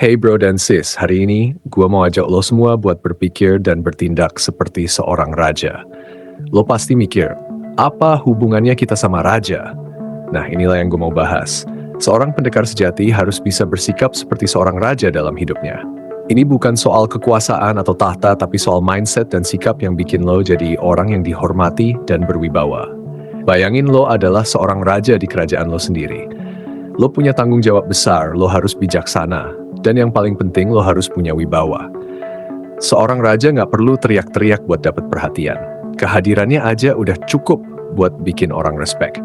Hey bro dan sis, hari ini gua mau ajak lo semua buat berpikir dan bertindak seperti seorang raja. Lo pasti mikir, apa hubungannya kita sama raja? Nah, inilah yang gue mau bahas. Seorang pendekar sejati harus bisa bersikap seperti seorang raja dalam hidupnya. Ini bukan soal kekuasaan atau tahta, tapi soal mindset dan sikap yang bikin lo jadi orang yang dihormati dan berwibawa. Bayangin lo adalah seorang raja di kerajaan lo sendiri. Lo punya tanggung jawab besar, lo harus bijaksana, dan yang paling penting lo harus punya wibawa. Seorang raja nggak perlu teriak-teriak buat dapat perhatian. Kehadirannya aja udah cukup buat bikin orang respect.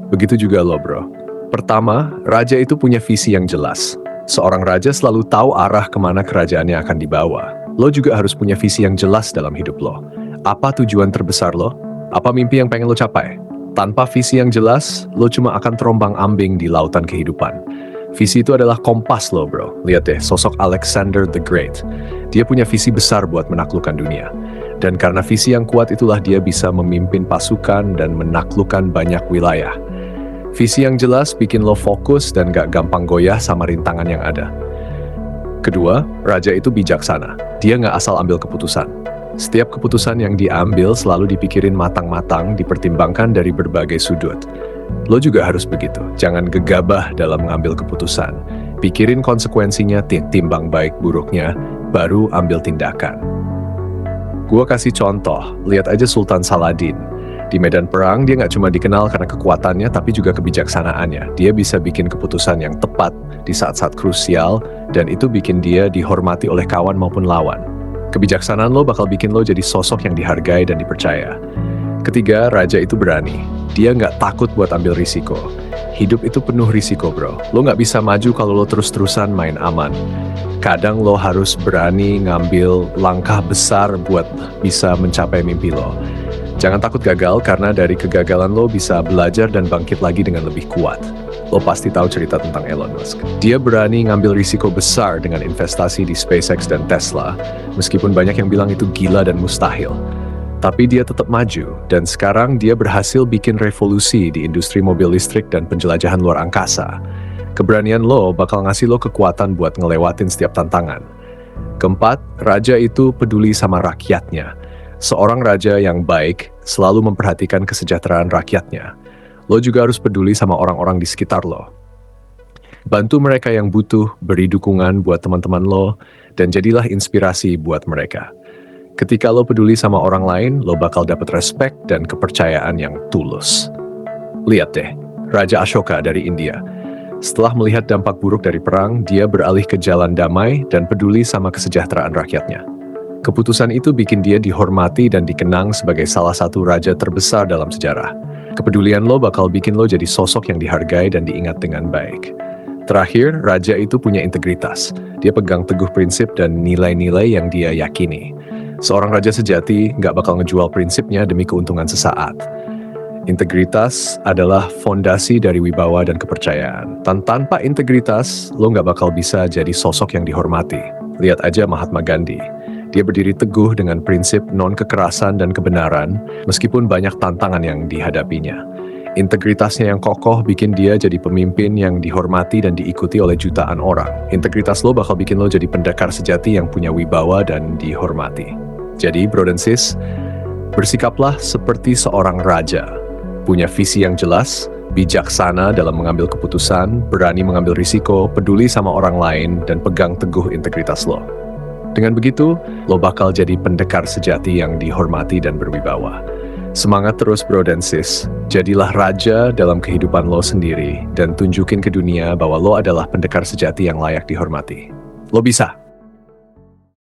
Begitu juga lo bro. Pertama, raja itu punya visi yang jelas. Seorang raja selalu tahu arah kemana kerajaannya akan dibawa. Lo juga harus punya visi yang jelas dalam hidup lo. Apa tujuan terbesar lo? Apa mimpi yang pengen lo capai? Tanpa visi yang jelas, lo cuma akan terombang-ambing di lautan kehidupan. Visi itu adalah kompas lo bro. Lihat deh, sosok Alexander the Great. Dia punya visi besar buat menaklukkan dunia. Dan karena visi yang kuat itulah dia bisa memimpin pasukan dan menaklukkan banyak wilayah. Visi yang jelas bikin lo fokus dan gak gampang goyah sama rintangan yang ada. Kedua, raja itu bijaksana. Dia gak asal ambil keputusan. Setiap keputusan yang diambil selalu dipikirin matang-matang, dipertimbangkan dari berbagai sudut. Lo juga harus begitu. Jangan gegabah dalam mengambil keputusan. Pikirin konsekuensinya, timbang baik buruknya, baru ambil tindakan. Gua kasih contoh, lihat aja Sultan Saladin. Di medan perang, dia nggak cuma dikenal karena kekuatannya, tapi juga kebijaksanaannya. Dia bisa bikin keputusan yang tepat di saat-saat krusial, dan itu bikin dia dihormati oleh kawan maupun lawan. Kebijaksanaan lo bakal bikin lo jadi sosok yang dihargai dan dipercaya. Ketiga, raja itu berani. Dia nggak takut buat ambil risiko. Hidup itu penuh risiko bro. Lo nggak bisa maju kalau lo terus-terusan main aman. Kadang lo harus berani ngambil langkah besar buat bisa mencapai mimpi lo. Jangan takut gagal, karena dari kegagalan lo bisa belajar dan bangkit lagi dengan lebih kuat. Lo pasti tahu cerita tentang Elon Musk. Dia berani ngambil risiko besar dengan investasi di SpaceX dan Tesla, meskipun banyak yang bilang itu gila dan mustahil. Tapi dia tetap maju, dan sekarang dia berhasil bikin revolusi di industri mobil listrik dan penjelajahan luar angkasa. Keberanian lo bakal ngasih lo kekuatan buat ngelewatin setiap tantangan. Keempat, raja itu peduli sama rakyatnya. Seorang raja yang baik selalu memperhatikan kesejahteraan rakyatnya. Lo juga harus peduli sama orang-orang di sekitar lo. Bantu mereka yang butuh, beri dukungan buat teman-teman lo, dan jadilah inspirasi buat mereka. Ketika lo peduli sama orang lain, lo bakal dapat respect dan kepercayaan yang tulus. Lihat deh, Raja Ashoka dari India. Setelah melihat dampak buruk dari perang, dia beralih ke jalan damai dan peduli sama kesejahteraan rakyatnya. Keputusan itu bikin dia dihormati dan dikenang sebagai salah satu raja terbesar dalam sejarah. Kepedulian lo bakal bikin lo jadi sosok yang dihargai dan diingat dengan baik. Terakhir, raja itu punya integritas. Dia pegang teguh prinsip dan nilai-nilai yang dia yakini. Seorang raja sejati nggak bakal ngejual prinsipnya demi keuntungan sesaat. Integritas adalah fondasi dari wibawa dan kepercayaan. Tanpa integritas, lo nggak bakal bisa jadi sosok yang dihormati. Lihat aja Mahatma Gandhi. Dia berdiri teguh dengan prinsip non-kekerasan dan kebenaran, meskipun banyak tantangan yang dihadapinya. Integritasnya yang kokoh bikin dia jadi pemimpin yang dihormati dan diikuti oleh jutaan orang. Integritas lo bakal bikin lo jadi pendekar sejati yang punya wibawa dan dihormati. Jadi, bro dan sis, bersikaplah seperti seorang raja. Punya visi yang jelas, bijaksana dalam mengambil keputusan, berani mengambil risiko, peduli sama orang lain, dan pegang teguh integritas lo. Dengan begitu, lo bakal jadi pendekar sejati yang dihormati dan berwibawa. Semangat terus bro dan sis, jadilah raja dalam kehidupan lo sendiri dan tunjukin ke dunia bahwa lo adalah pendekar sejati yang layak dihormati. Lo bisa!